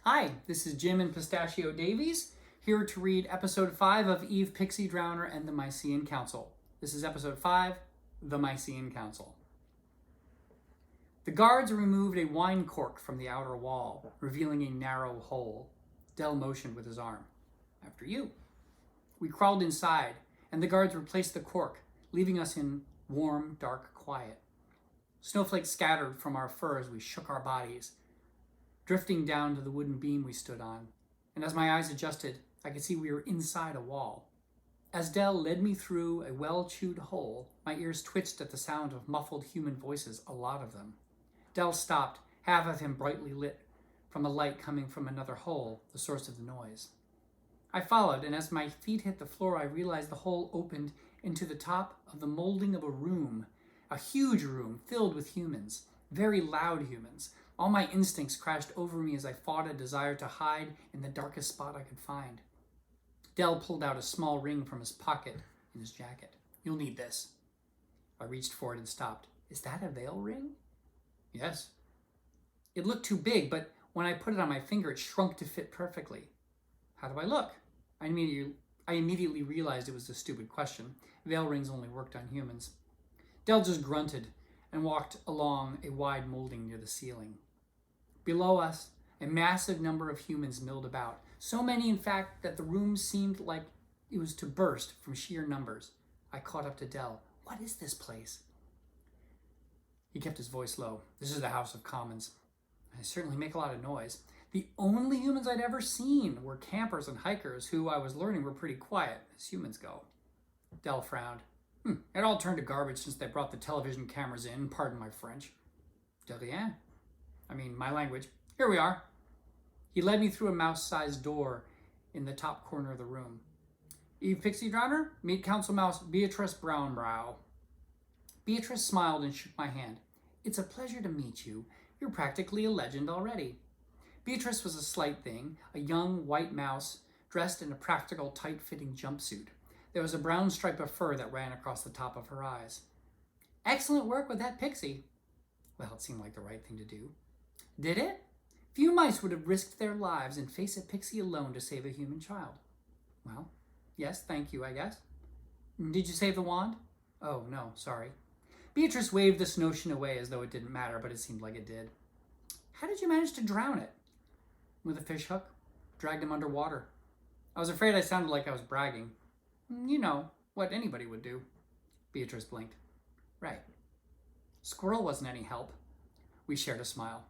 Hi, this is Jim and Pistachio Davies, here to read episode 5 of Eve, Pixiedrowner, and the Micean Council. This is episode 5, the Micean Council. The guards removed a wine cork from the outer wall, revealing a narrow hole. Del motioned with his arm. After you. We crawled inside, and the guards replaced the cork, leaving us in warm, dark quiet. Snowflakes scattered from our fur as we shook our bodies, drifting down to the wooden beam we stood on. And as my eyes adjusted, I could see we were inside a wall. As Del led me through a well-chewed hole, my ears twitched at the sound of muffled human voices, a lot of them. Del stopped, half of him brightly lit from a light coming from another hole, the source of the noise. I followed, and as my feet hit the floor, I realized the hole opened into the top of the molding of a room, a huge room filled with humans, very loud humans. All my instincts crashed over me as I fought a desire to hide in the darkest spot I could find. Del pulled out a small ring from his pocket in his jacket. You'll need this. I reached for it and stopped. Is that a veil ring? Yes. It looked too big, but when I put it on my finger, it shrunk to fit perfectly. How do I look? I immediately realized it was a stupid question. Veil rings only worked on humans. Del just grunted and walked along a wide molding near the ceiling. Below us, a massive number of humans milled about. So many, in fact, that the room seemed like it was to burst from sheer numbers. I caught up to Del. What is this place? He kept his voice low. This is the House of Commons. I certainly make a lot of noise. The only humans I'd ever seen were campers and hikers who I was learning were pretty quiet, as humans go. Del frowned. It all turned to garbage since they brought the television cameras in, pardon my French. De rien. My language. Here we are. He led me through a mouse-sized door in the top corner of the room. Eve Pixiedrowner, meet Council Mouse Beatrice Brownbrow. Beatrice smiled and shook my hand. It's a pleasure to meet you. You're practically a legend already. Beatrice was a slight thing, a young white mouse dressed in a practical, tight-fitting jumpsuit. There was a brown stripe of fur that ran across the top of her eyes. Excellent work with that pixie. Well, it seemed like the right thing to do. Did it? Few mice would have risked their lives and face a pixie alone to save a human child. Well, yes, thank you, I guess. Did you save the wand? Oh, no, sorry. Beatrice waved this notion away as though it didn't matter, but it seemed like it did. How did you manage to drown it? With a fish hook. Dragged him underwater. I was afraid I sounded like I was bragging. You know, what anybody would do. Beatrice blinked. Right. Squirrel wasn't any help. We shared a smile.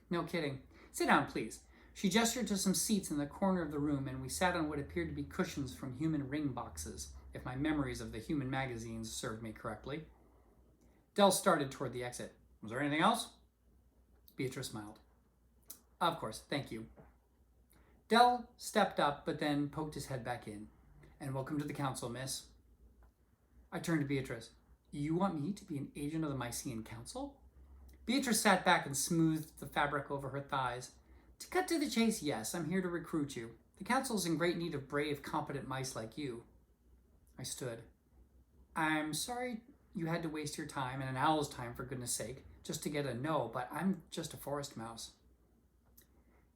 No kidding. Sit down, please. She gestured to some seats in the corner of the room, and we sat on what appeared to be cushions from human ring boxes, if my memories of the human magazines served me correctly. Del started toward the exit. Was there anything else? Beatrice smiled. Of course, thank you. Del stepped up, but then poked his head back in. And welcome to the council, miss. I turned to Beatrice. You want me to be an agent of the Micean Council? Beatrice sat back and smoothed the fabric over her thighs. To cut to the chase, yes, I'm here to recruit you. The council's in great need of brave, competent mice like you. I stood. I'm sorry you had to waste your time, and an owl's time, for goodness sake, just to get a no, but I'm just a forest mouse.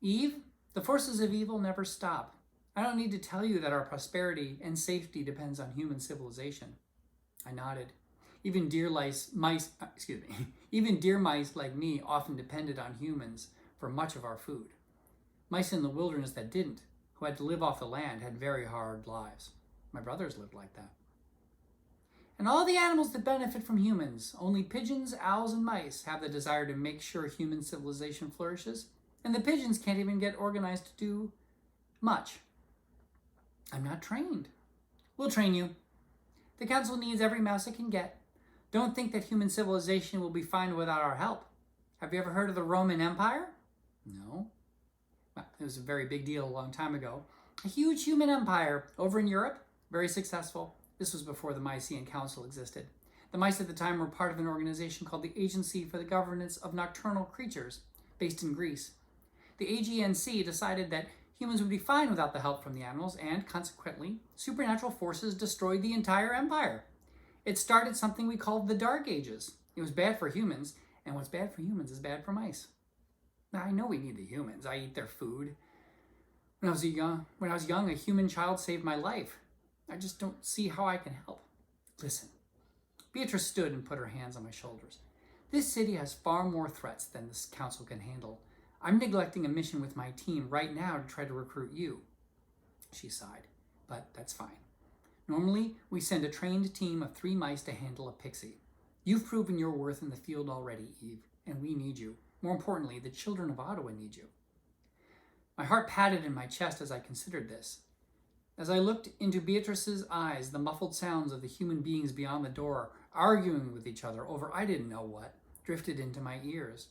Eve, the forces of evil never stop. I don't need to tell you that our prosperity and safety depends on human civilization. I nodded. Even deer mice like me often depended on humans for much of our food. Mice in the wilderness that didn't, who had to live off the land, had very hard lives. My brothers lived like that. And all the animals that benefit from humans, only pigeons, owls, and mice have the desire to make sure human civilization flourishes, and the pigeons can't even get organized to do much. I'm not trained. We'll train you. The council needs every mouse it can get. Don't think that human civilization will be fine without our help. Have you ever heard of the Roman Empire? No. Well, it was a very big deal a long time ago. A huge human empire over in Europe, very successful. This was before the Micean Council existed. The mice at the time were part of an organization called the Agency for the Governance of Nocturnal Creatures, based in Greece. The AGNC decided that humans would be fine without the help from the animals, and consequently, supernatural forces destroyed the entire empire. It started something we called the Dark Ages. It was bad for humans, and what's bad for humans is bad for mice. I know we need the humans. I eat their food. When I was young, a human child saved my life. I just don't see how I can help. Listen. Beatrice stood and put her hands on my shoulders. This city has far more threats than this council can handle. I'm neglecting a mission with my team right now to try to recruit you. She sighed, but that's fine. Normally, we send a trained team of 3 mice to handle a pixie. You've proven your worth in the field already, Eve, and we need you. More importantly, the children of Ottawa need you. My heart patted in my chest as I considered this. As I looked into Beatrice's eyes, the muffled sounds of the human beings beyond the door, arguing with each other over I didn't know what, drifted into my ears.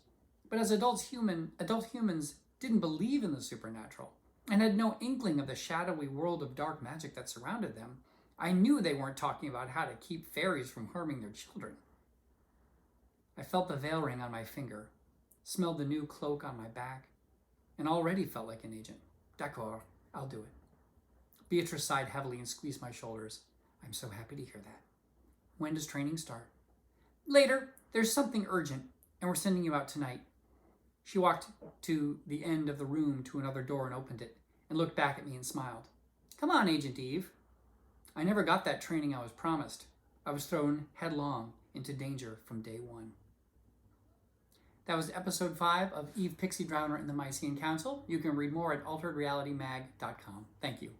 But as adult humans didn't believe in the supernatural and had no inkling of the shadowy world of dark magic that surrounded them, I knew they weren't talking about how to keep fairies from harming their children. I felt the veil ring on my finger, smelled the new cloak on my back, and already felt like an agent. D'accord, I'll do it. Beatrice sighed heavily and squeezed my shoulders. I'm so happy to hear that. When does training start? Later. There's something urgent, and we're sending you out tonight. She walked to the end of the room to another door and opened it, and looked back at me and smiled. Come on, Agent Eve. I never got that training I was promised. I was thrown headlong into danger from day one. That was episode 5 of Eve Pixiedrowner and the Micean Council. You can read more at alteredrealitymag.com. Thank you.